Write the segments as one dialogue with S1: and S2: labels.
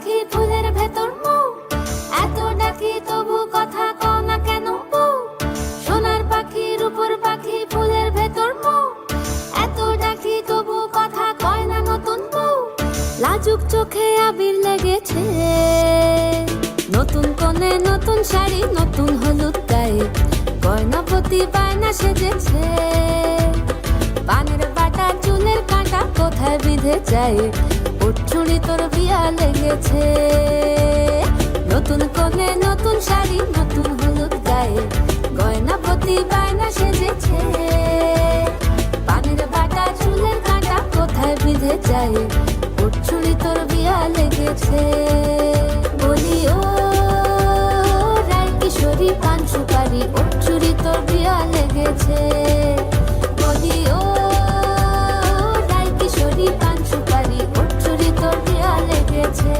S1: পাখি ফুলের ভেতর মৌ, এত ডাকি তবু কথা কও না কেন বউ? সোনার পাখি রূপোর পাখি ফুলের ভেতর মৌ, এত ডাকি তবু কথা কয় না নতুন বউ। লাজুক চোখে আবির লেগেছে, নতুন কোণে নতুন শাড়ি নতুন হলুদ গায়ে, গয়নাপতি বায়না সেজেছে। পানের বাটা চুলের কাঁটা কোথায় বিঁধে যায়, ওর চুড়ি তোর বিয়া লেগেছে। নতুন কোণে নতুন শাড়ি নতুন হলুদ গায়ে, গয়নাপতি বায়না সেজেছে। পানের বাটা চুলের কাঁটা কোথায় বিঁধে যায়, ওর চুড়ি তোর বিয়া লেগেছে। বলি ও রায় কিশোরী পান সুপারি, ওর চুড়ি তোর বিয়া লেগেছে। বলি ও রায় কিশোরী পান সুপারি, ওর চুড়ি তোর বিয়া লেগেছে।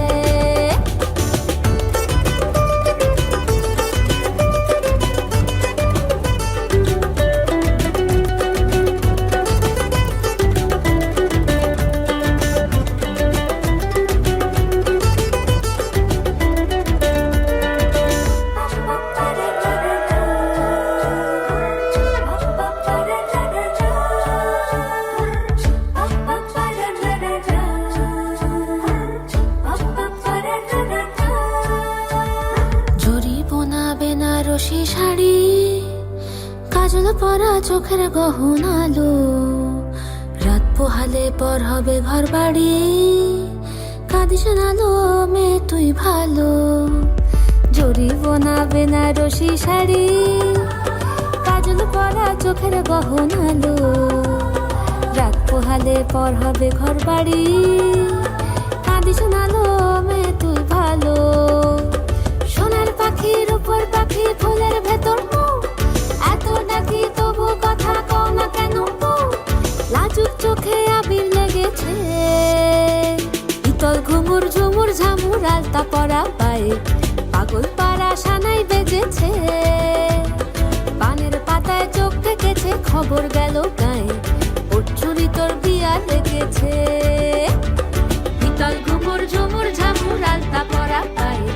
S1: বেনারসি শাড়ি, কাজল পরা চোখের গহনা আলো, রাত পোহালে পর হবে ঘর বাড়ি, কাঁদিস না লো মেয়ে তুই ভালো। জরি বোনা বেনারসি শাড়ি, কাজল পরা চোখের গহনা আলো, রাত পোহালে পর হবে ঘর বাড়ি, কাঁদিস না লো মেয়ে তুই ভালো। সোনার পাখি রূপোর পাখি ফুলের ভেতর মৌ, এত ডাকি তবু কথা কও না কেন বউ? লাজুক চোখে আবির লেগেছে, ইতল ঘুমুর ঝুমুর ঝামুর আলতা পরা পায়ে, পাগল পাড়া সানাই বেজেছে। পানের পাতায় চোখ থেকেছে, খবর গেল গায়ে, ওর চুড়ি তোর বিয়া লেগেছে। ইতল ঘুমুর ঝুমুর ঝামুর আলতা পরা পায়ে,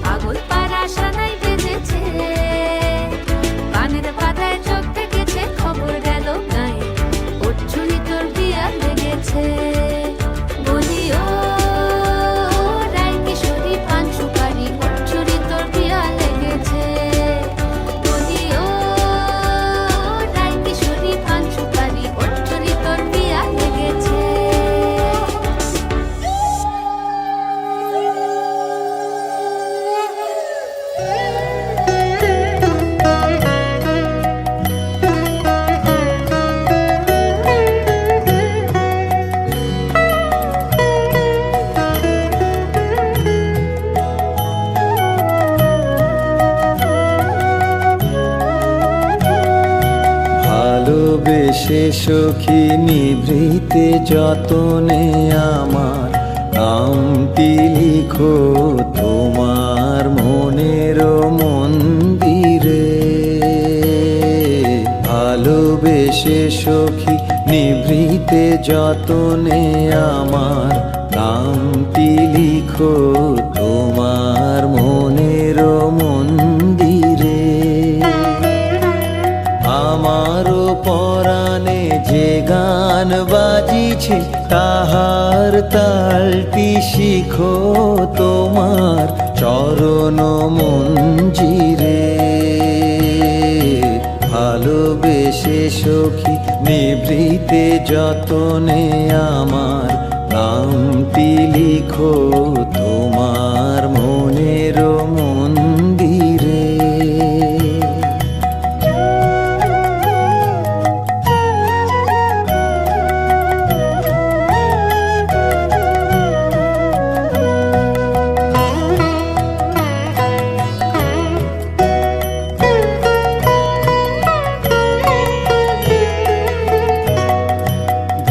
S1: পাগল পাড়া সানাই বেজেছে। পানের পাতায় চোখ থেকেছে, খবর গেল গায়ে, ওর চুড়ি তোর বিয়া লেগেছে। বলি ও রায় কিশোরী পান সুপারি, ওর চুড়ি তোর বিয়া লেগেছে। বলি ও রায় কিশোরী পান সুপারি, ওর চুড়ি তোর বিয়া লেগেছে।
S2: ভালোবেসে সখী নিভৃতে যতনে আমার নামটি লিখো তোমার মনের মন্দিরে। ভালোবেসে সখী নিভৃতে যতনে আমার নামটি লিখো তোমার মনের মন্দিরে। আমারও পরাণে যে গান বাজিছে, তাহার তালটি শিখো তোমার চরণ মঞ্জিরে। ভালোবেসে সখী নিভৃতে যতনে আমার নামটি লিখো তোমার মনের মন্দিরে।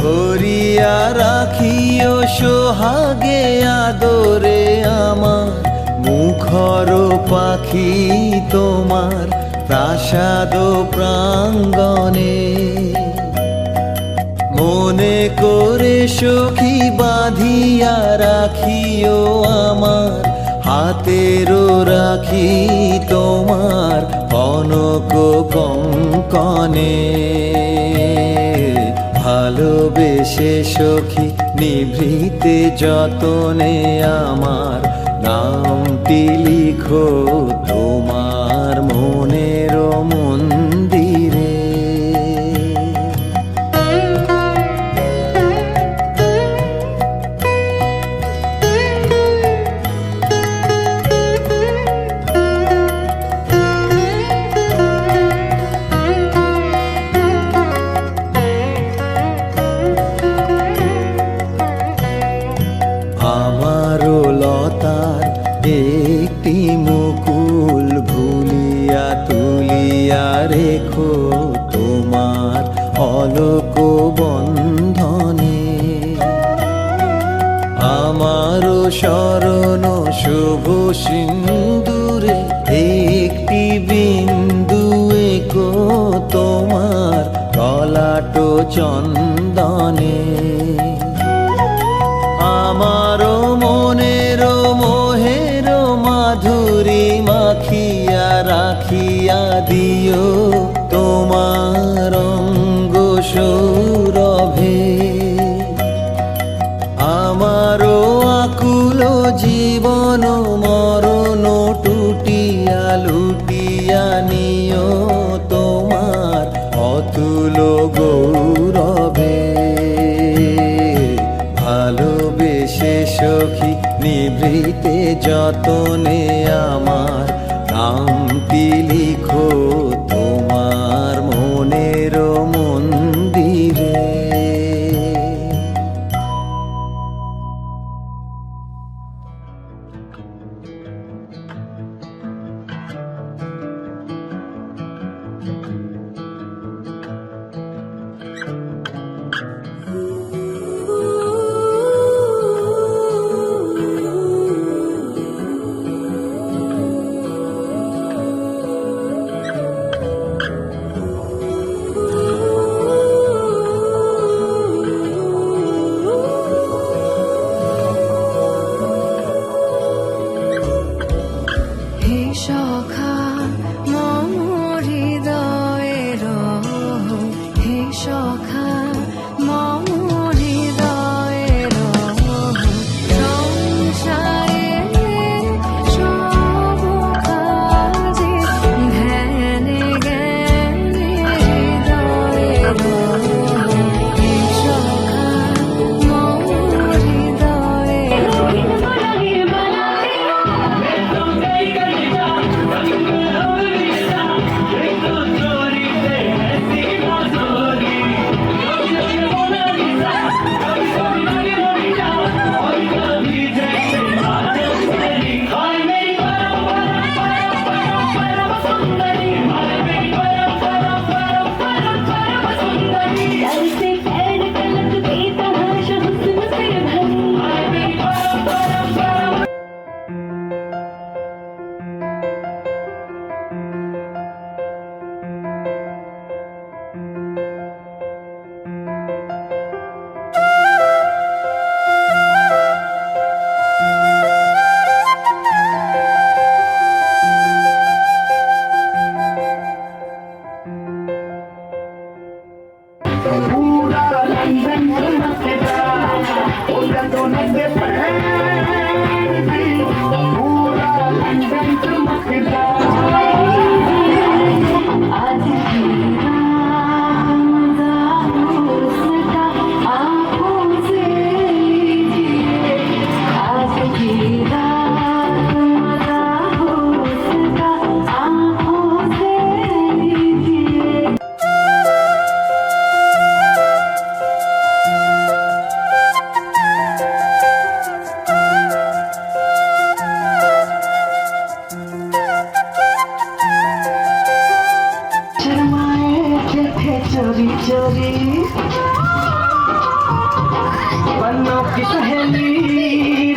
S2: ধরিয়া রাখিও সোহাগে আদরে আমার মুখর পাখি তোমার প্রাসাদ প্রাঙ্গণে। মনে করে সখী বাঁধিয়া রাখিও আমার হাতেরও রাখি তোমার কনক কঙ্কনে। ভালোবেসে সখী নিভৃতে যতনে আমার নামটি লিখো তোমার মনের মন্দিরে। আমারও লতার একটি মুকুল ভুলিয়া তুলিয়া রেখো তোমার অলক বন্ধনে। আমারও শরণ শুভ সিন্দুরে একটি বিন্দু এঁকো তোমার ললাট চন্দনে। আমারও মনের মোহের মাধুরী মাখিয়া রাখিয়া দিও তোমার অঙ্গ সৌরভে। আমারও আকুল জীবন মরণ টুটিয়া লুটিয়া নিও তোমার অতুল গৌরবে। ভালোবেসে সখী নিভৃতে যতনে আমার নামটি লিখো তোমার মনের মন্দিরে।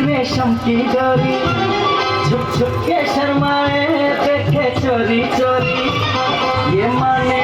S3: रेशम की डोरी छुप छुप के शर्माए देखे चोरी चोरी ये माने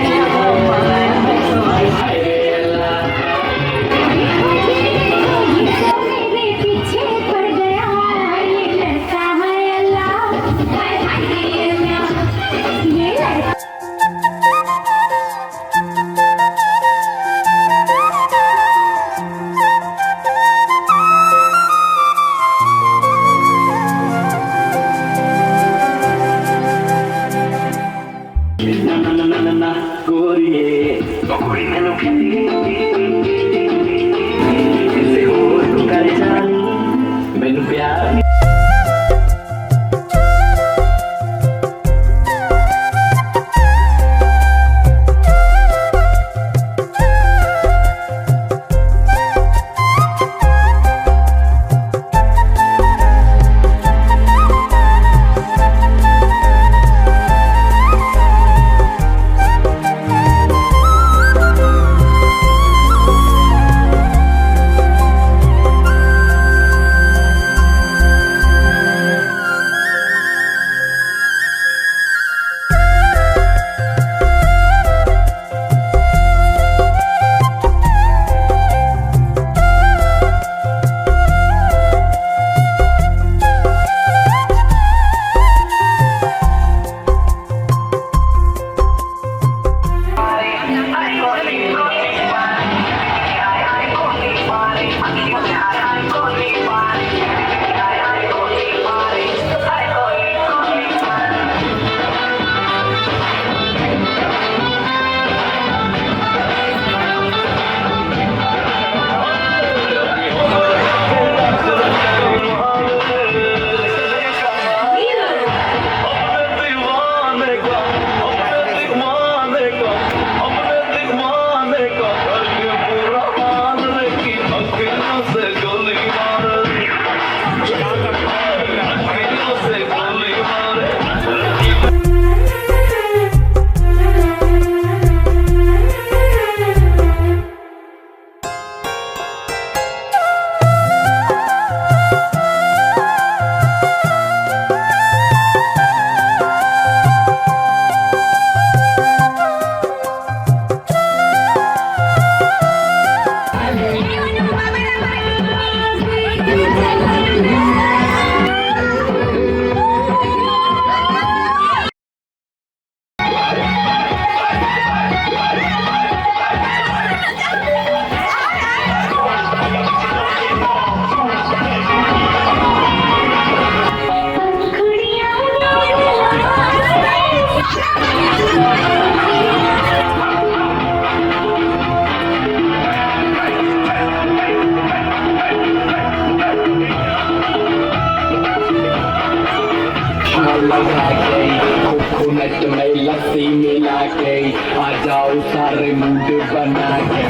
S4: लगा के कोकोनट में लस्सी मिला के आ जाओ सारे मूड बना के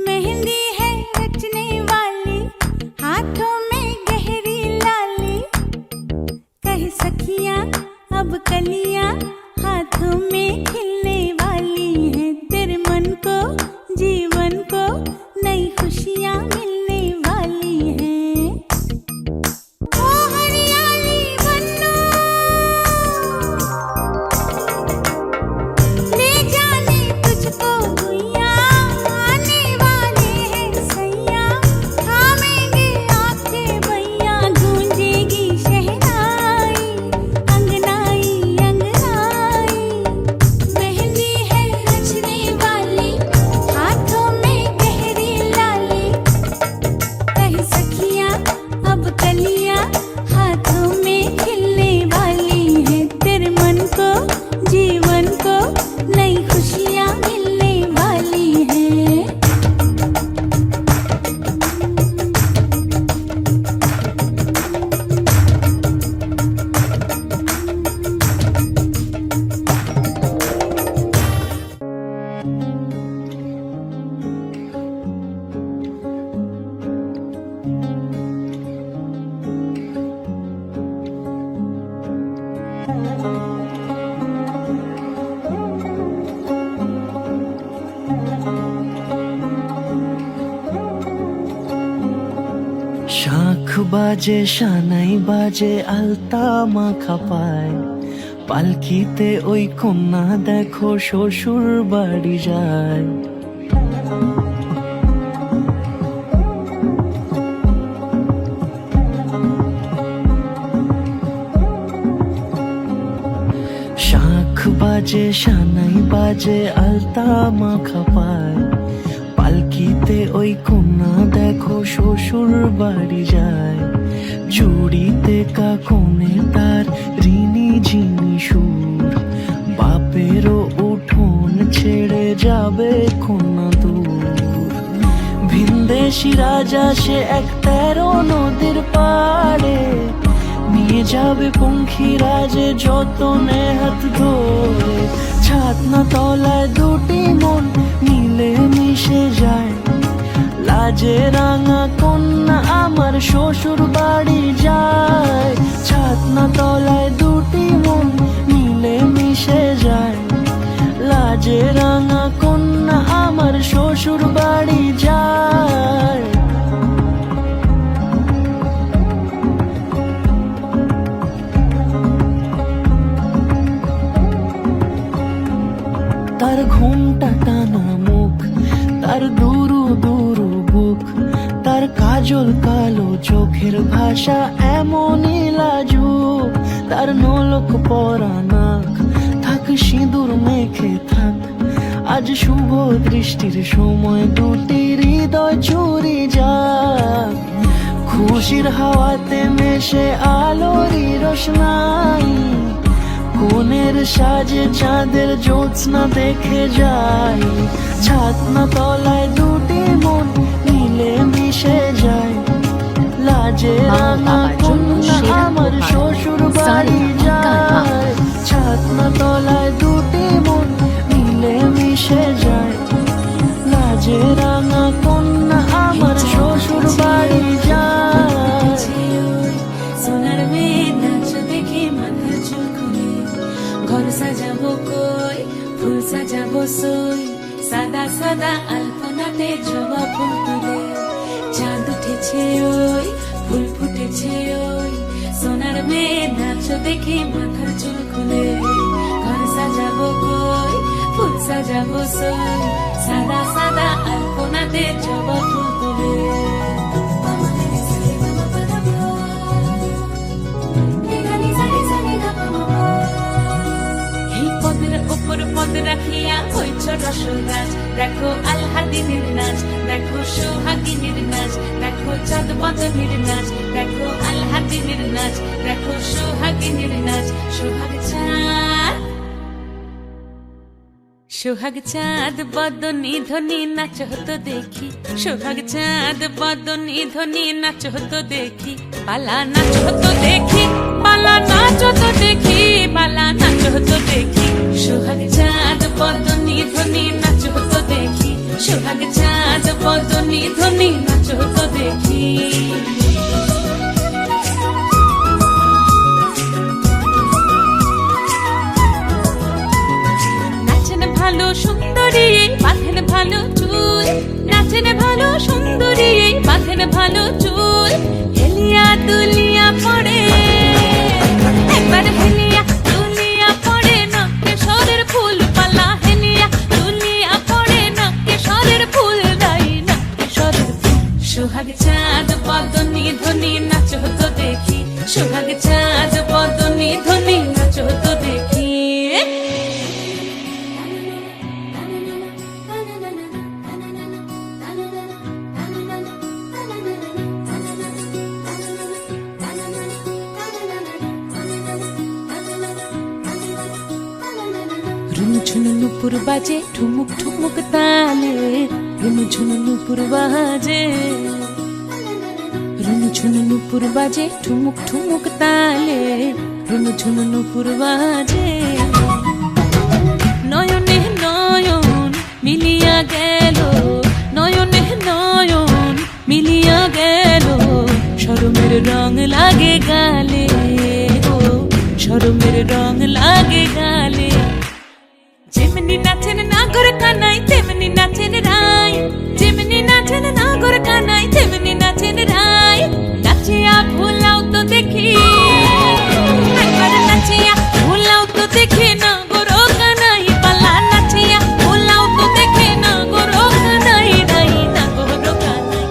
S1: मेहंदी है रचने वाली, हाथों में गहरी लाली, कह सखियां अब कलियां हाथों में खिलने वाली हैं, तेरे मन को जीवन को नई खुशियां मिलने वाली हैं। ओ हरियाली बन्नो, ले जाने तुझको गुइया, आने वाले हैं सैया, थामेंगे आंखें भैया, गूंजेगी शहनाई अंगनाई अंगनाई। मेहंदी है रचने वाली, हाथों में गहरी लाली, कह सखियां अब कलियां हाथों में खिलने वाली हैं, तेरे मन को जीवन को नई खुशियां मिलने वाली हैं।
S3: শাঁখ বাজে সানাই বাজে আলতা মাখা পায়, পালকিতে ওই কন্যা দেখো শ্বশুর বাড়ি যায়। শাঁখ বাজে সানাই বাজে আলতা মাখা পায়, পালকিতে ওই কন্যা দেখো শ্বশুর বাড়ি যায়। জুড়িতে কাকনে তার ঋণী ঝিনি সুর, বাপেরও উঠোন ছেড়ে যাবে কন্যা দূর। ভিনদেশি রাজা সে এক 13 নদীর পাড়ে, নিয়ে যাবে পঙ্খী রাজে যতনে হাত ধরে। ছাতনা তলায় দুটি মন মিলে মিশে যায়, লাজে রাঙা কন্যা আমার শ্বশুর বাড়ি যায়। ছাতনা তলায় দুটি মন মিলে মিশে যায়, লাজে রাঙা কন্যা আমার শ্বশুর বাড়ি যায়। তার ঘুমটা টানা মুখ, তার দুরু দুরু বুক, তার কাজল কালো চোখের ভাষা এমনই লাজুক। তার নলক পরা নাক, থাক সিঁদুর মেখে থাক, আজ শুভ দৃষ্টির সময় দুটি হৃদয় চুরি যাক। খুশির হাওয়াতে মেশে আলোরই রোশনাই, কোণের সাজে চাঁদের জ্যোৎস্না দেখে যাই। ছাতনা তলায় দুটি মন মিলে মিশে যায়, লাজে রাঙা কন্যা আমার শ্বশুর বাড়ি যায়। ছাতনা তলায় দুটি মন মিলে মিশে যায়, লাজে রাঙা কন্যা আমার শ্বশুর বাড়ি যায়।
S1: সোনার মেয়ে নাচ দেখে মাথা চুল খুলে, ঘর সাজাবো কই ফুল সাজাবো সই, সাদা সাদা আলপনাতে জবা ফুল তুলে, চাঁদ উঠেছে ওই ফুল ফুটেছে ওই। সোনার মেয়ে নাচ দেখে মাথা চুল খুলে, ঘর সাজাবো কই ফুল সাজাবো সই, সাদা সাদা আলপনাতে জবা ফুল তুলে।
S5: রসরাজ, দেখো আলহাদিনের নাচ, দেখো সোহাগিনীর নাচ, দেখো চাঁদ বদনের নাচ, দেখো আলহাদিনের নাচ, দেখো সোহাগিনীর নাচ। সোহাগ চাঁদ, সোহাগ চাঁদ বদনী ধ্বনি নাচ হতো দেখি, সোহাগ চাঁদ বদনী ধ্বনি নাচ হতো দেখি, পালা নাচ হতো দেখি, পালা নাচ হতো দেখি, পালা নাচ হতো দেখি। সোহাগ চাঁদ বদনী ধ্বনি নাচ হতো দেখি, সোহাগ চাঁদ বদনী ধ্বনি নাচ হতো দেখি। ভালো সুন্দরী বাঁধেন ভালো চুল, নাচেন ভালো সুন্দরী বাঁধেন ভালো চুল, হেলিয়া দুলিয়া পড়ে একবার, হেলিয়া দুলিয়া পড়ে নকে সরের ফুল পালা, হেলিয়া দুলিয়া পড়ে নকে সরের ফুল দাই নকে সরের ফুল। সোহাগ চাঁদ বদনী ধ্বনি নাচ হতো দেখি, সোহাগ চাঁদ বদনী ধ্বনি নাচ হতো দেখি। ঝুনু নুপুর বাজে ঠুমুক ঠুমুক তালে, রুনু ঝুনু নুপুর বাজে, রুনু ঝুনু নুপুর বাজে ঠুমুক ঠুমুক তালে, রুনু ঝুনু নুপুর বাজে। নয়নে নয়ন মিলিয়া গেল, নয়নে নয়ন মিলিয়া গেল, শরমের রং লাগে গালে, ও শরমের রং লাগে গালে। যেমনি নাচেন নাগর কানাই তেমনি নাচেন রাই, যেমনি নাচেন নাগর কানাই তেমনি নাচেন রাই, নাচিয়া ভুলাও তো দেখি একবার, নাচিয়া ভুলাও তো দেখি নাগর কানাই পালা, নাচিয়া ভুলাও তো দেখি নাগর কানাই নাই নাগর কানাই।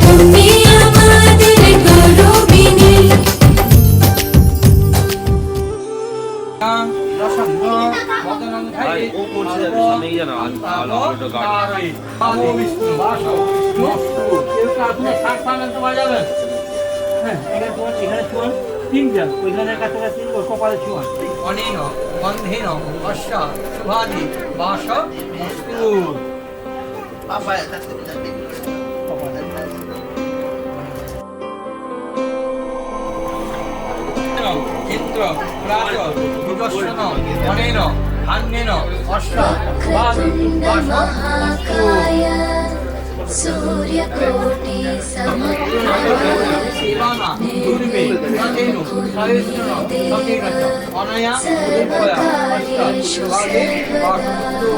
S1: তুমি আমাদের গৌরবিনী।
S6: বাসো কেউ আপনার শাক পাবেন তো বাজাবেন। হ্যাঁ এখানে চুয়ান তিনজন, ওইখানের কাছাকাছি ওর কপালে চুয়ান। অনেন গন্ধেন অশ্ব শুভাদি বাস মস্তু চিত্র প্রাচ বিদর্শন অনেন ধান্যেন অশ্ব শুভাদি বাস মস্তু।
S1: सूर्यकोटि
S6: শিবানা দুর্বে নদেনু সহিষ্ণু সতীরথ অনয়া উদয় অষ্টভাগে বাস্তু।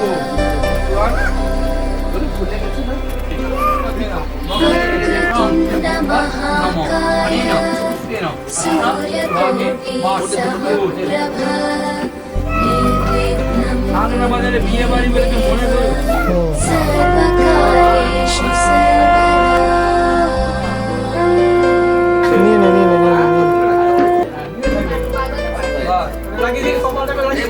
S6: বাজারে বিয়ে বাড়ি বলে মনে করো
S1: सर्वकार्येषु
S6: লাগিয়ে দিন কপালটাকে লাগিয়ে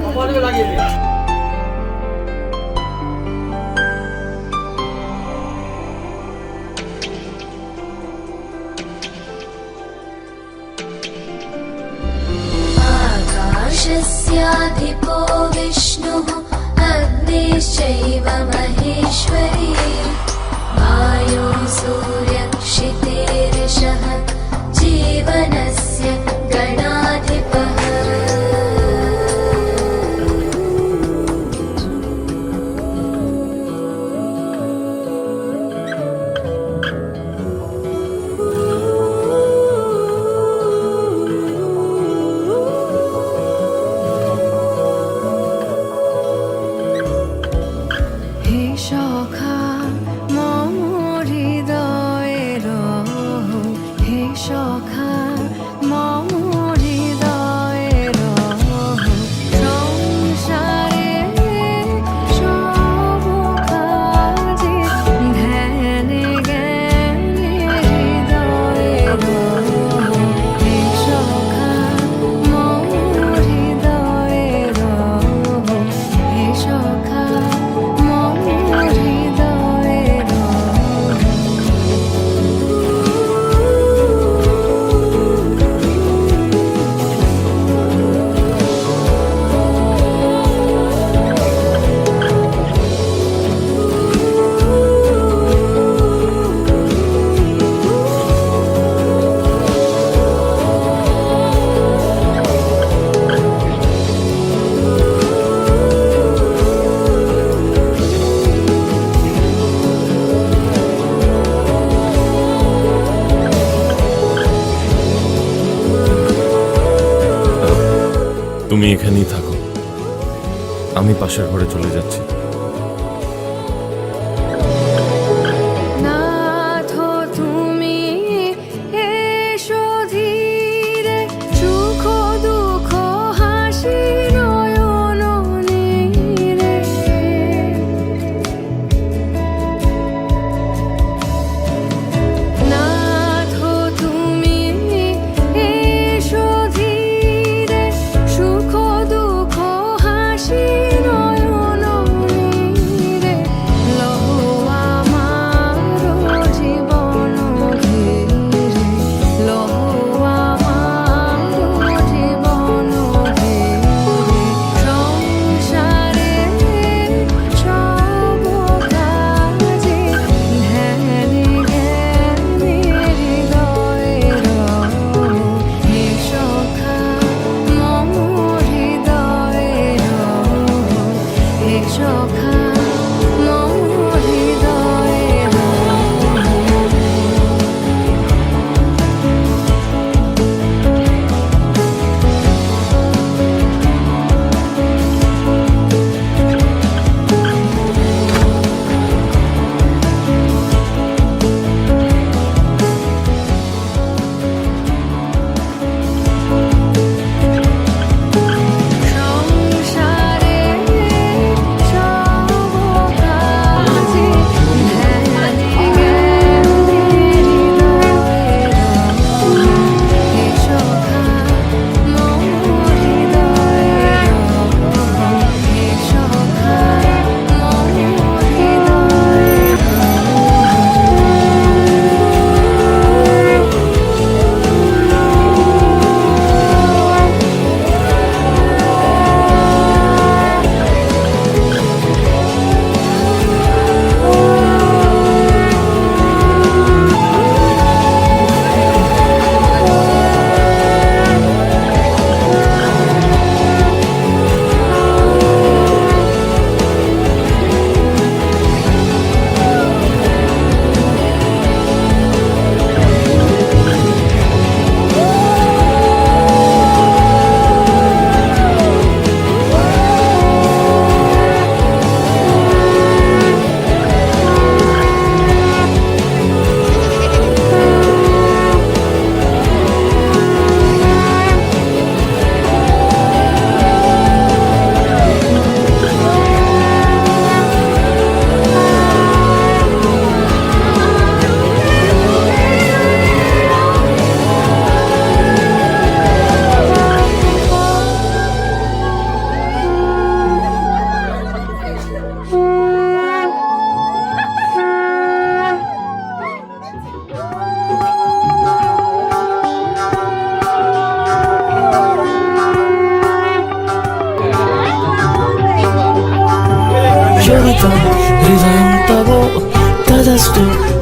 S6: কপালে লাগিয়ে দিন।
S1: आकाशस्याधिपो विष्णुः अग्निश्चैव महेश्वरी वायो सूर्यक्षितेर्षः जीवनस्य गणाधिपः।
S7: হে সখা মম হৃদয়ের, হে সখা মম হৃদয়ের, সংসারে সব কাজে ধ্যানে জ্ঞানে হৃদয়ের, হে সখা মম হৃদয়ের, হে সখা মম হৃদয়ের।
S8: তুমি এখানেই থাকো, আমি পাশের ঘরে চলে যাচ্ছি।
S7: নাথ তুমি এসো ধীরে, সুখ দুঃখ হাসি নয়ন নীরে। নাথ তুমি এসো ধীরে, সুখ দুঃখ হাসি নয়ন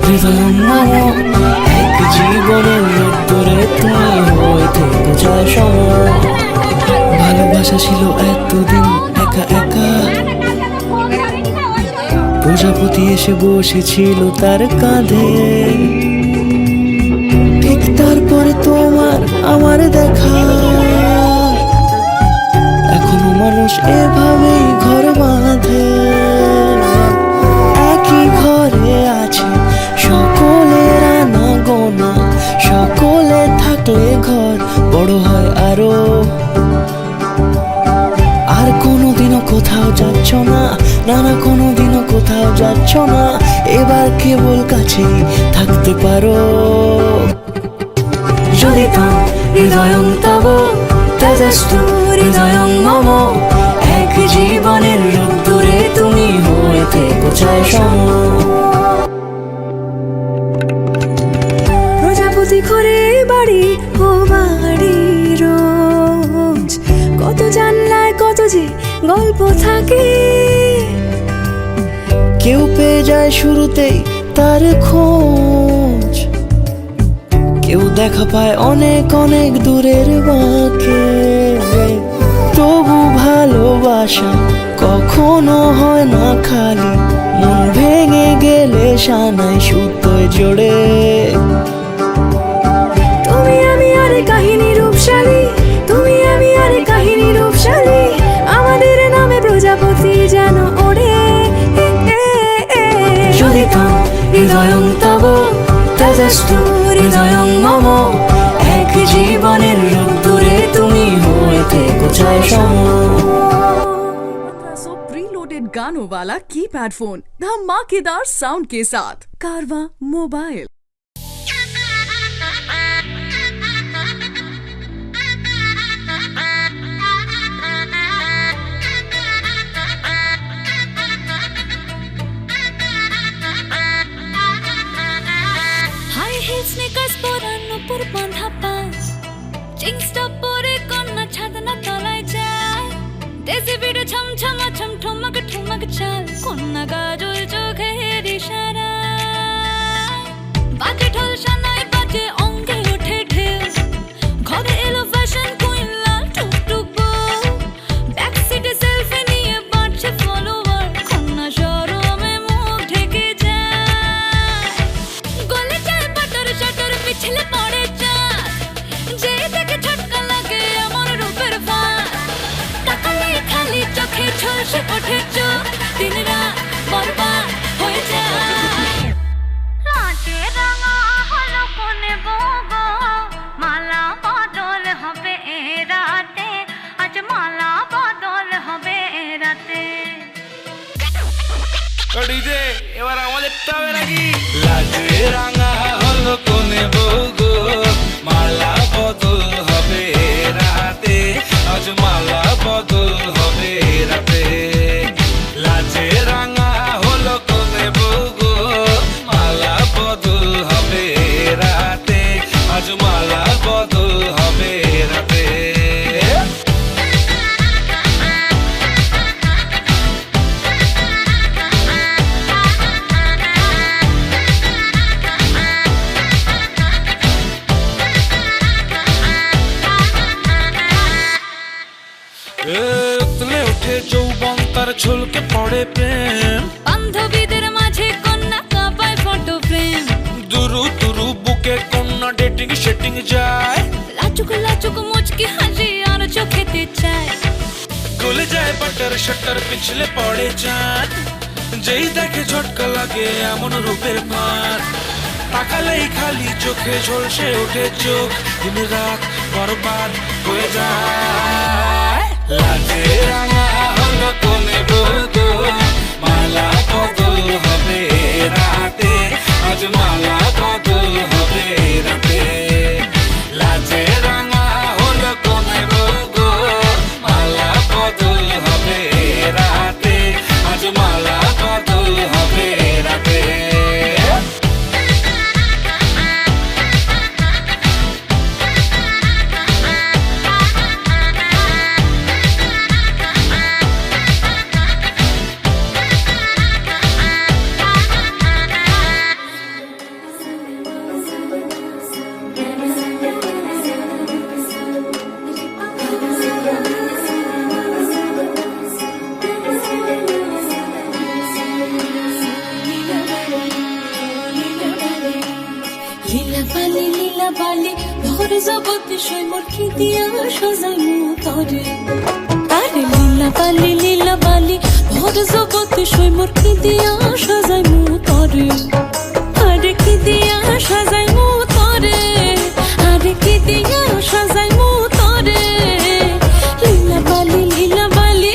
S3: হৃদয়ঙ্গম এক জীবনের রোদ্দুরে তুমি হয়ে থেকো যায় সময়। ভালোবাসা ছিল এতদিন একা একা, প্রজাপতি এসে বসেছিল তার কাঁধে। ঠিক তারপরে তোমার আমার দেখা, এখনো মানুষ এভাবেই ঘর বাঁধে। একই ঘরে আছে সকলের আনা গোনা, সকলে থাকলে ঘর বড় হয় আরো। আর কোনোদিনও কোথাও যাচ্ছ না, না না কোনোদিনও কোথাও যাচ্ছ না, এবার কেবল কাছেই থাকতে পারো। যদি তাম হৃদয়ং তব তেজস্তু হৃদয়ং মম, এক জীবনের রোদ্দুরে তুমি হয়ে থেকো চায় সম।
S7: প্রজাপতি করে বাড়ি ও বাড়ি রোজ, কত জানলায় কত যে গল্প থাকে।
S3: কেউ পেয়ে যায় শুরুতেই তার খোঁজ, কেউ দেখা পায় অনেক অনেক দূরের বাঁকে। তবু ভালোবাসা কখনো হয় না খালি, মন ভেঙে গেলে সানায় সুতোয় জোড়ে।
S7: তুমি আমি আর কাহিনী রূপশালী, তুমি আমি আর কাহিনী রূপশালী, আমাদের নামে প্রজাপতি যেন ওড়ে।
S3: যদি তাম হৃদয়ং তব তেজস্তু হৃদয়ং মম, এক জীবনের রোদ্দুরে তুমি হয়ে থেকো চায় সম।
S9: 1500 प्रीलोडेड गानों वाला कीपैड फोन धमाकेदार साउंड के साथ कारवा मोबाइल।
S1: হাই হিল স্নিকার্স পরানো পর বাঁধা পাস, জিন্স টপ পরে কন্যা ছাদনা তলায় যায়, দেশে বিড়ে ছমছমা ছমঠমক ঠমক চাল, কন্যা গাজল চোখের ইশারা, বাজে ঢোল সানায় বাজে অঙ্গে ওঠে ঢেউ, ঘরে এলো ফ্যাশন কুইন লাল টুকটুক বউ, ব্যাক সিটে সেলফি নিয়ে বাড়ছে ফলোয়ার, কন্যা শরমে মুখ ঢেকে যায়, গলে যায় বাটার শাটার পিছলে পড়ে চাঁদ, যে দেখে ঝটকা লাগে আমার রূপের ফাঁদ, তাকালে খালি চোখে ঝলসে ওঠে চোখ, দিন রাত বরবাদ হয়ে যায়। লাটে রাঙা হলো কোনে বগো, মালা বদল হবে এ রাতে, আজ মালা বদল হবে এ রাতে।
S10: ডিজে এবার আমাদেরটা হবে নাকি? লাজে রাঙা হলো কোনে বউগো, মালা বদল হবে রাতে, আজ মালা বদল হবে রাতে। লাজে রাঙা হলো কোনে বউগো, মালা বদল হবে রাতে, আজ মালা বদল হবে রাতে। উতলে ওঠে যৌবন তার ঝুলকে পড়ে প্রেম,
S1: বান্ধবীদের মাঝে কন্যা কাঁপায় ফটো ফ্রেম,
S10: দুরু দুরু বুকে কন্যা ডেটিং সেটিং যায়,
S1: লাচুক লাচুক মুচকি হাসি আর চোখেতে চায়,
S10: গলে যায় বাটার শাটার পিছলে পড়ে চাঁদ, যেই দেখে ঝটকা লাগে এমন রূপের মার, তাকালেই খালি চোখে ঝলসে ওঠে চোখ, দিন রাত বরবাদ হয়ে যায়। লাজে রাঙা হলো কোনে বউগো, মালা বদল হবে রাতে, আজ মালা বদল হবে রাতে। লাজে রাঙা হলো কোনে বউগো, মালা বদল হবে রাতে, আজ মালা বদল হবে রাতে।
S3: বালি লীলা বালি ভর জগতে সই মোর কি দিয়া সাজাইমু তরে আরে লীলা বালি ভর জগতে সই মোর কি দিয়া সাজাইমু তরে আরে কি দিয়া সাজাইমু তরে আরে কি দিয়া সাজাইমু তরে লীলা বালি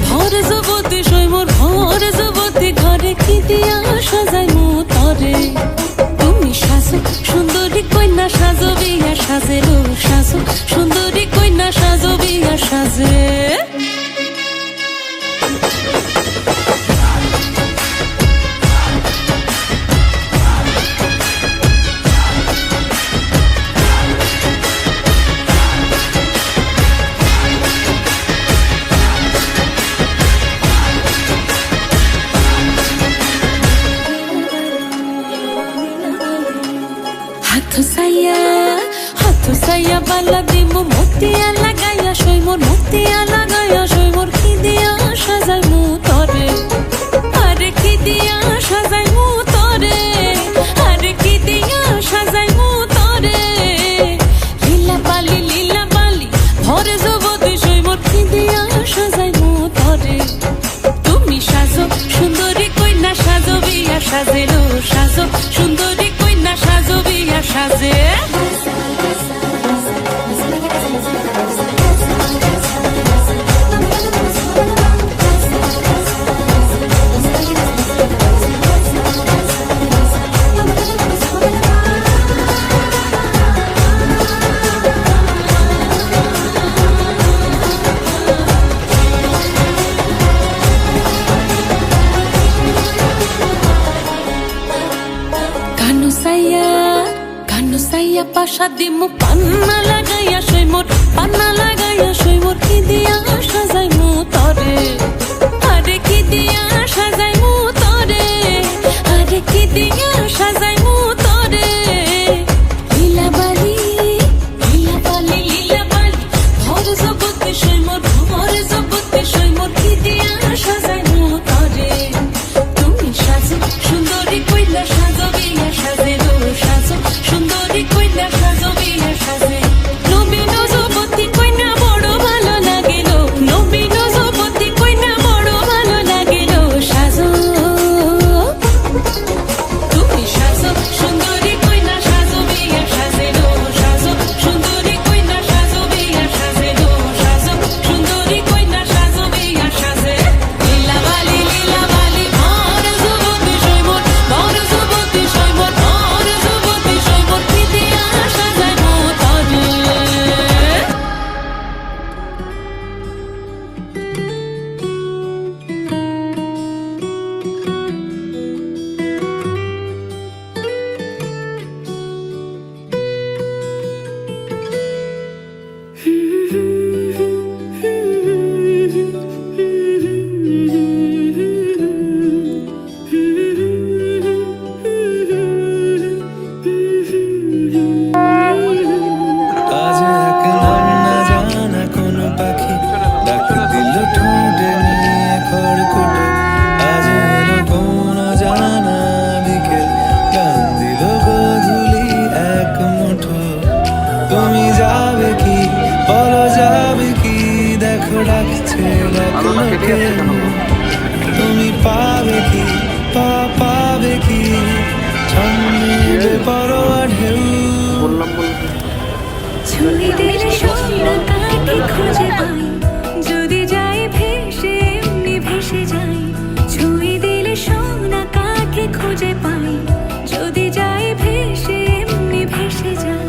S3: ভর জগতে সই মোর ভর জগতে ঘরে কি দিয়া সাজাইমু তরে তুমি সাজো সুন্দরী কন্যা সাজো বিয়া সাজে রো সাজো সুন্দরী কন্যা সাজো বিয়া সাজে হাথ সাইয়া বালা দিমু মতিয়া লাগাইয়া সই মোর মতিয়া লাগাইয়া সই মোর কি দিয়া সাজাইমু তরে আরে কি দিয়া সাজাইমু তরে আরে কি দিয়া সাজাইমু তরে লীলা বালি ভরে জগতে সই মোর কি দিয়া সাজাইমু তরে তুমি সাজো সুন্দরী কন্যা সাজো বিয়া সাজে রো সাজো সুন্দরী কন্যা সাজো বিয়া সাজে কানু সাইয়া পাশা দিমু পান্না লাগাইয়া সই মোর পান্না লাগাইয়া সই মোর কি দিয়া সাজাইমু তরে আরে কি দিয়া সাজাইমু তরে আরে কি দিয়া সাজাইমু তরে লীলা বালি ভর জগতে সই মোর ভর জগতে সই মোর কি দিয়া সাজাইমু তরে তুমি সাজো সুন্দরী কইলা সাজো বিয়া সাজে রো সাজো সুন্দরী কইলা সাজো বিয়া সাজে নবীন যুবতী কইনা বড় ভালো লাগিল নবীন যুবতী কইনা বড় ভালো লাগিল সাজো তুমি সাজো সুন্দরী কইনা সাজো বিয়া সাজে রো সাজো সুন্দরী কইনা সাজো বিয়া সাজে রো সাজো সুন্দরী কইনা সাজো বিয়া সাজে লীলা বালি ভর জগতে সই মোর ভর জগতে সই মোর ভর জগতে সই মোর কি দিয়া সাজাইমু তরে
S2: আজ এক নাম না জানা কোনো পাখি ডাক দিল ঠোঁটে নিয়ে খড়কুটো আজ এলো কোন জানা বিকেল গান দিল গধূলি এক মুঠো তুমি যাবে কি বলো যাবে কি দেখো ডাকছে ডাকলো কেউ তুমি পাবে কি পাবে কি ছন্নে পরোয়া ঢেউ
S7: ছুঁয়ে দিলে সোনা কাকে খুঁজে পাই যদি যাই ভেসে এমনি ভেসে যাই ছুঁয়ে দিলে সোনা কাকে খুঁজে পাই যদি যাই ভেসে এমনি ভেসে যাই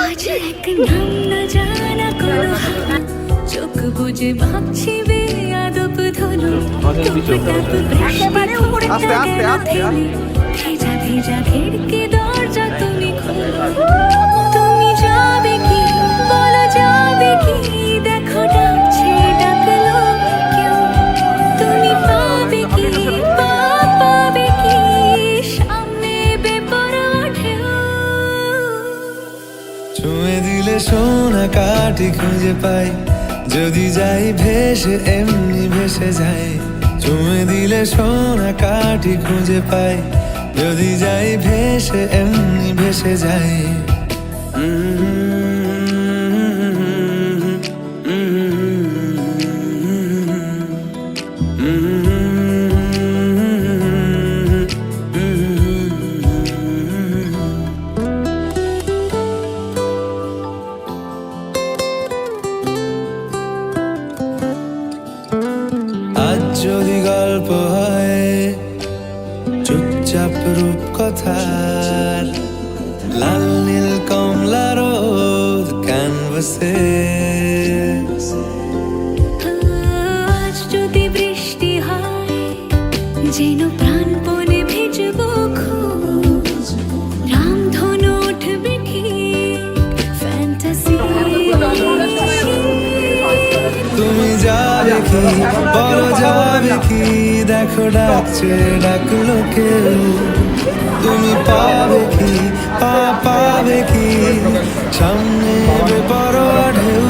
S7: আজ এক নাম না জানা কোনো হাত, চোখ বুঝে ভাবছি বেয়াদব ধনু, টুপ টাপ বৃষ্টি ভরে গেল থেমে, যা খিড়কি দরজা তুমি খোলো, তুমি যাবে কি বলো যাবে কি, দেখো ডাকছে ডাকলো কেউ, তুমি পাবে কি পাবে কি সামনে বেপরোয়া ঢেউ।
S2: ছুঁয়ে দিলে সোনা কাঠি খুঁজে পাই, যদি যাই ভেসে এমনি ভেসে যাই। ছুঁয়ে দিলে সোনা কাঠি খুঁজে পাই, যদি যাই ভেসে এমনি ভেসে যাই। আজ যদি গল্প হয় চুপচাপ রূপকথার, লাল নীল কমলা রোদ ক্যানভাসে।
S7: আজ যদি বৃষ্টি হয় যেন প্রাণপণে ভিজবো খুব, রামধনু উঠবে ঠিক ফ্যান্টাসি।
S2: তুমি যাবে কি বলো যাবে কি, দেখো ডাকছে ডাকলো কেউ, তুমি পাবে কি পাবে কি সামনে বেপরোয়া ঢেউ।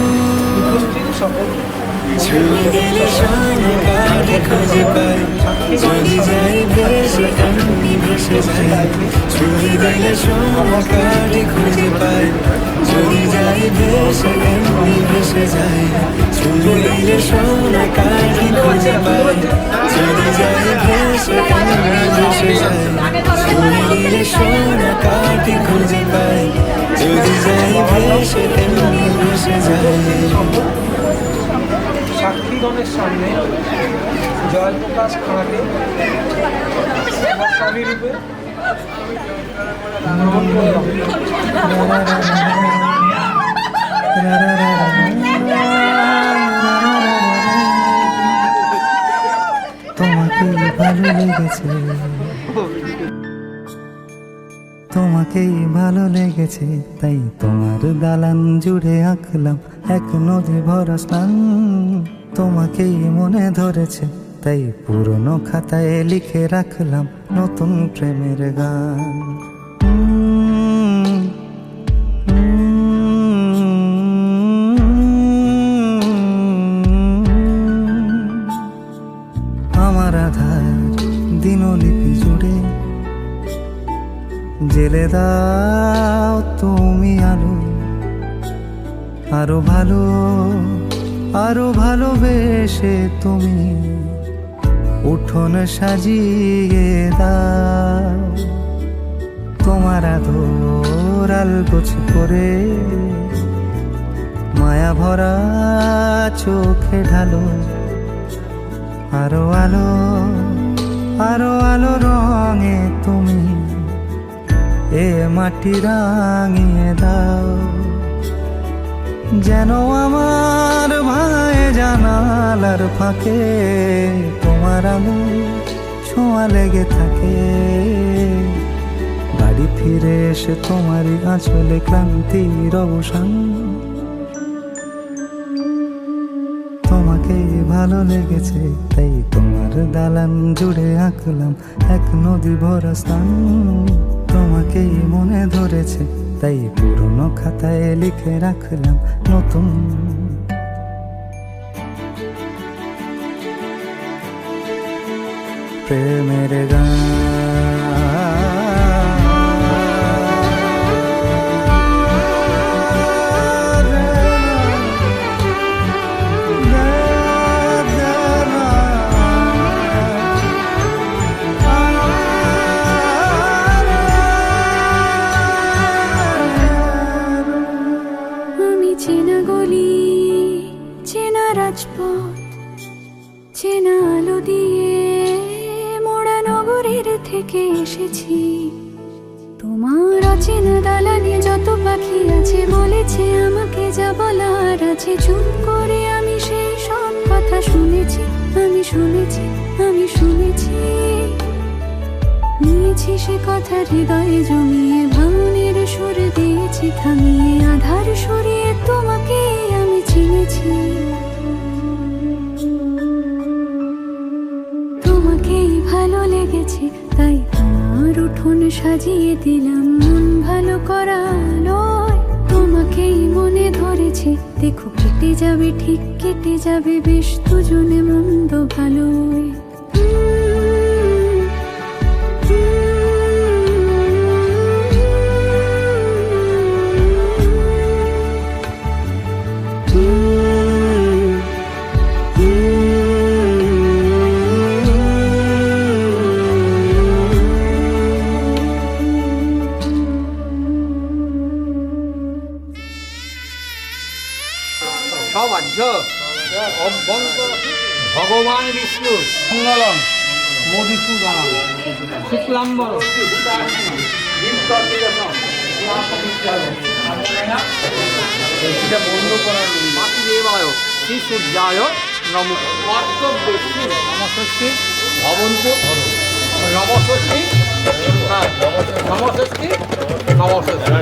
S2: ছুঁয়ে দিলে সোনা কাঠি খুঁজে পাই, যদি যাই ভেসে এমনি ভেসে যাই। ছুঁয়ে দিলে সোনা কাঠি খুঁজে পাই, যদি যাই ভেসে এমনি ভেসে যাই। ছুঁয়ে দিলে সোনা কাঠি খুঁজে পাই, যদি যাই ভেসে এমনি ভেসে যাই। ছুঁয়ে দিলে সোনা কাঠি খুঁজে পাই, যদি যাই ভেসে এমনি ভেসে যাই।
S6: সাক্ষীগণের সামনে জয়প্রকাশ খাঁকে স্বামী রূপে গ্রহণ করলাম।
S11: তোমাকেই ভালো লেগেছে, তোমাকেই ভালো লেগেছে, তাই তোমার দালান জুড়ে আঁকলাম এক নদী ভরা স্নান। তোমাকেই মনে ধরেছে, তাই পুরনো খাতায় লিখে রাখলাম নতুন প্রেমের গান। আমার আধার দিনলিপি জুড়ে জেলে দাও তুমি আলো, আরো ভালো আরো ভালোবেসে তুমি উঠোন সাজিয়ে দাও। তোমার আদর আলগোছ করে মায়া ভরা চোখে ঢালো, আরো আলো আরো আলো রঙে তুমি এ মাটি রাঙিয়ে দাও। যেন আমার ভাই জানালার ফাঁকে তোমার আলো ছোঁয়া লেগে থাকে। বাড়ি ফিরে এসে তোমারই আঁচলে ক্লান্তির অবসান। তোমাকেই ভালো লেগেছে, তাই তোমার দালান জুড়ে আঁকলাম এক নদী ভরা স্থান। তোমাকেই মনে ধরেছে, তাই পুরনো খাতায় লিখে রাখলাম নতুন প্রেমের গান।
S7: চেনা গলি চেনা রাজপথ চেনা আলো দিয়ে মোড়া নগরের থেকে এসেছি। তোমার অচেনা দালানে যত পাখি আছে বলেছে আমাকে যা বলার আছে। চুপ করে আমি সেই সব কথা শুনেছি, আমি শুনেছি, আমি শুনেছি। নিয়েছি বলেছি সে কথা হৃদয়ে জমিয়ে, ভাঙনের সুর দিয়েছি থামিয়ে, আধার সরিয়ে তোমাকে আমি চিনেছি। তোমাকেই ভালো লেগেছে তাই তোমার উঠোন সাজিয়ে দিলাম মন ভালো করা নয়। তোমাকেই মনে ধরেছে দেখো কেটে যাবে, ঠিক কেটে যাবে বেশ দুজনে মন্দ ভালোই।
S6: সবাহ্য অভ্যন্ত ভগবান বিষ্ণু মঙ্গলম মধুসূদনম শুক্লাম্বর এটা বন্ধ করার বাসুদেবায় শ্রী সূর্যায় নম কর্তব্যশ্রী নমস্বস্তি ভবন্তু নমস্বস্তি নমস্বস্তি নমস্বস্তি।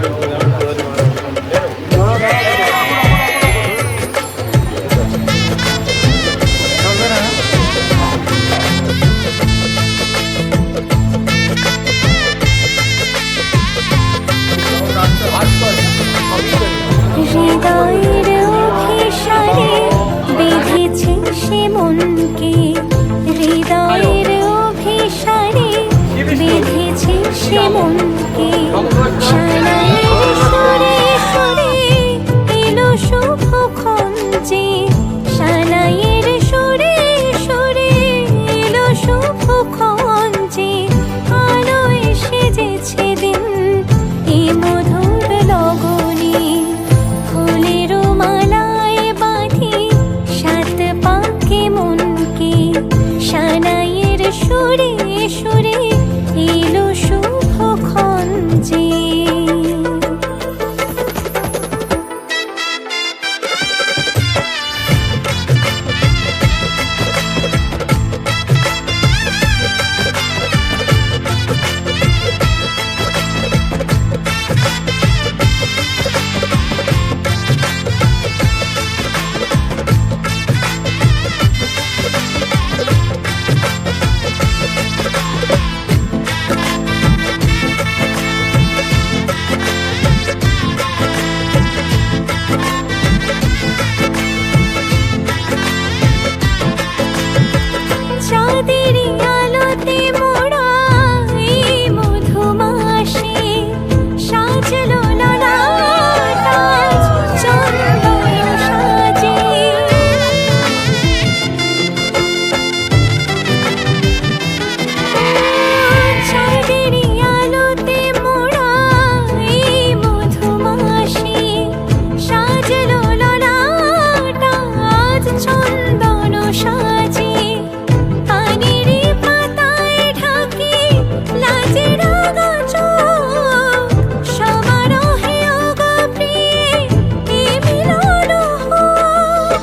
S7: হৃদয়ের অভিসারে বেঁধেছে সে মনকে, হৃদয়ের অভিসারে বেঁধেছে সে মনকে, সানাইয়ের সুরে সুরে এলো শুভক্ষণ যে, সানাইয়ের সুরে সুরে এলো শুভক্ষণ যে, আলোয় সেজেছে দিন এ মধুর লগনে, ফুলের মালায় বাঁধি সাত পাকে মনকে, সানাইয়ের সুরে সুরে এলো শুভক্ষণ যে। চাঁদেরই আলোতে মোড়া এই মধুমাসে সাজলো ললাটা চন্দন সাজে, চাঁদেরই আলোতে মোড়া এই মধুমাসে সাজলো ললাটা চন্দন সাজে, পানির পাতায় ঢাকি লাজের চোখ, সমারোহে অগপ্রিয়ে এ মিলন হোক,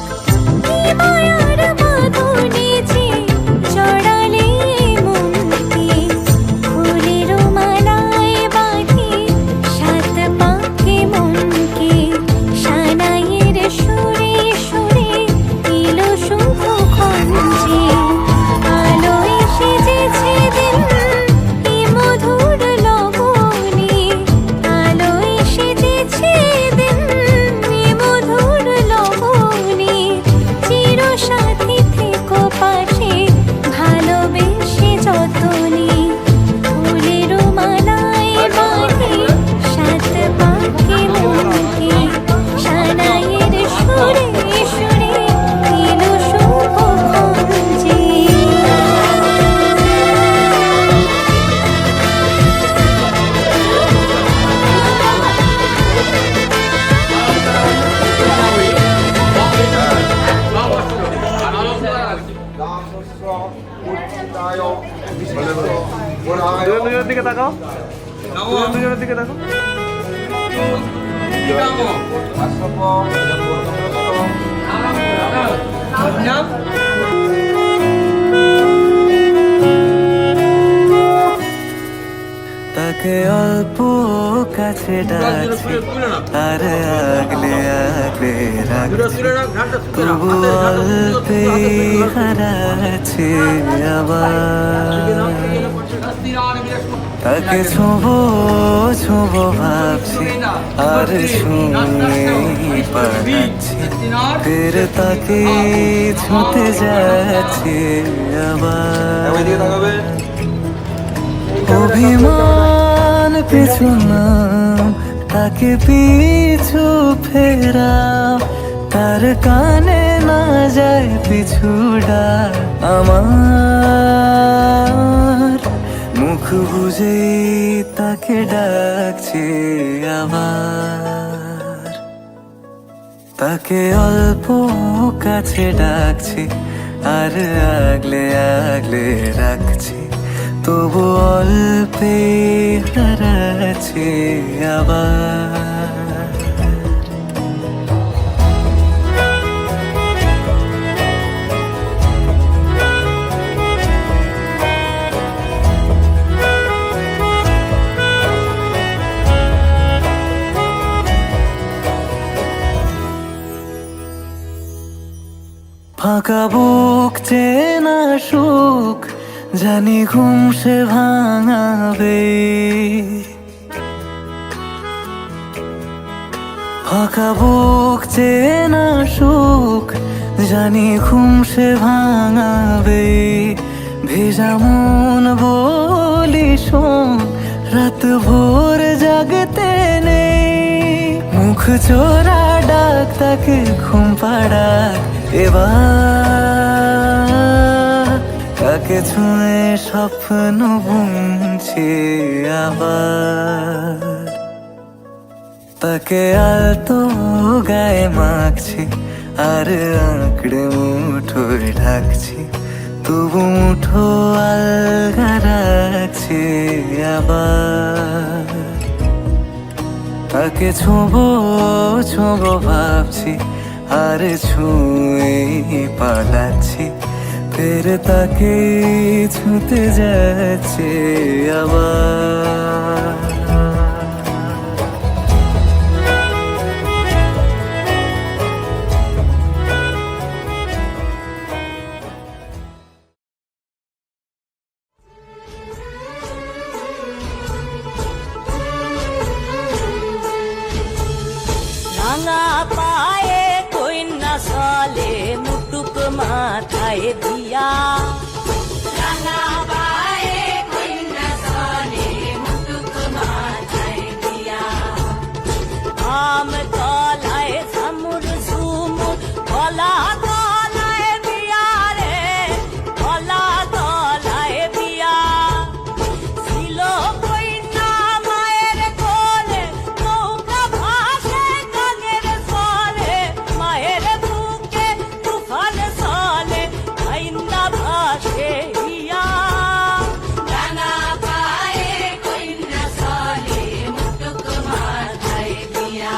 S7: কি মায়ার বাঁধনে যে জড়ালে মনকে, ফুলের মালায় বাঁধি সাত পাকে মনকে, সানাইয়ের সুরে সুরে এলো শুভক্ষণ যে, আলোয় সেজেছে দিন এ মধুর লগনে, আলোয় সেজেছে দিন এ মধুর লগনে, চিরসাথী থেকো পাশে ভালোবেসে যতনে, ফুলের মালায় বাঁধি সাত পাকে মনকে, সানাইয়ের সুরে সুরে এলো শুভক্ষণ যে।
S6: দুজনের দিকে তাকাও, দুজনের দিকে তাকাও।
S11: কাছে ডাকছি আর আগলে আগলে রাখছি তবু অল্পে হারাচ্ছে আবার তাকে ছোঁবো ছোঁবো ভাবছি আর ছুঁয়ে পালাচ্ছি ফের তাকে ছুঁতে যাচ্ছে আবার অভিমান পিছু না তাকে পিছু ফেরাও তার কানে না যায় পিছুডা আমার মুখ বুঝে তাকে ডাকছে আবার তাকে অল্প কাছে ডাকছি আর আগলে আগলে রাখছি তবু অল্পে হারাচ্ছে আবার ফাঁকা বুক চেনা সুখ জানি ঘুম সে ভাঙাবে ফাঁকা বুক চেনা সুখ জানি ঘুম সে ভাঙাবে ভেজা মন বলি শোন রাত ভোর জাগতে নেই মুখ চোরা ডাক তাকে ঘুম পাড়াক এবার তাকে ছুঁয়ে স্বপ্ন বুনছি আবার তাকে আলতো গায়ে মাখছি আর আঁকড়ে মুঠোয় ঢাকছি তবু মুঠো আলগা রাখছি আবার তাকে ছোঁবো ছোঁবো ভাবছি আর ছুঁয়ে পালাচ্ছি ফের তাকে ছুঁতে যাচ্ছে আবার
S3: রাঙা পায়ে কইনা চলে মুটুক মাথায় দিয়া রাঙা পায়ে কইনা চলে মুটুক মাথায় দিয়া আম তলায় ঝামুর ঝুমুর গলা তলায় দিয়া রে গলা তলায় দিয়া ছিল কইনা মায়ের কোলে নৌকা ভাসে গানের চলে মায়ের বুকে তুফান চলে আইনা ভাসে ইয়া রাঙা পায়ে কইনা চলে মুটুক মাথায় দিয়া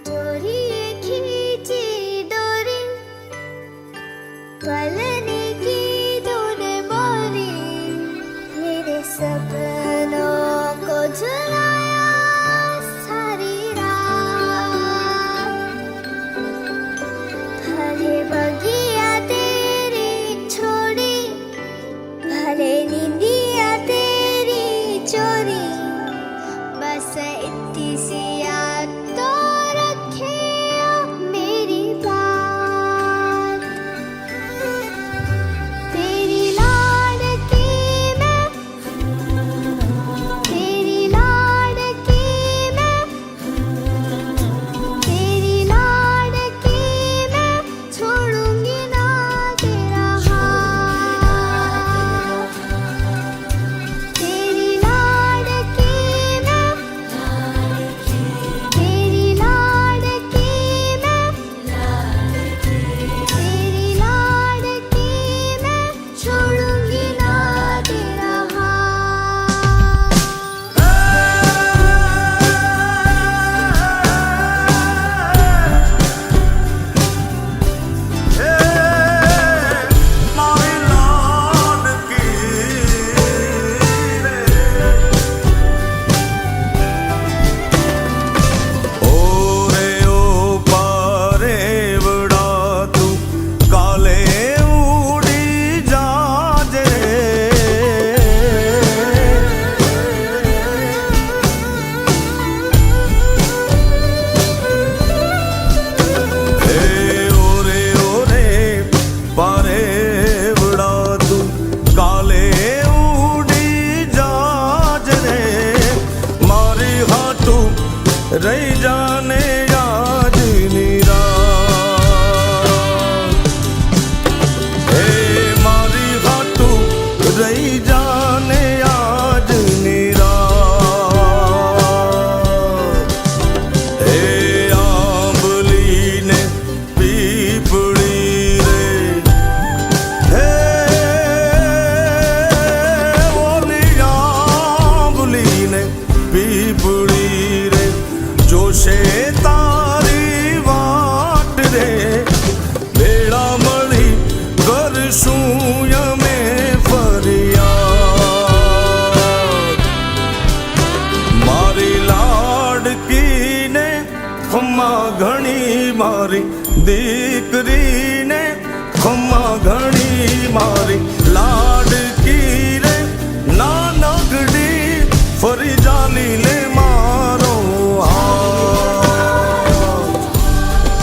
S1: डोरी खींची डोरी पलने की तूने मोरी मेरे सपनों को झुलाया सारी रात भले बगिया तेरी छोड़ी भले नींदिया तेरी चोरी बस इतनी सी याद तो रखे मेरी बात तेरी लाड की मैं तेरी लाड
S2: દીકરીને ખમ્મા ઘણી મારી લા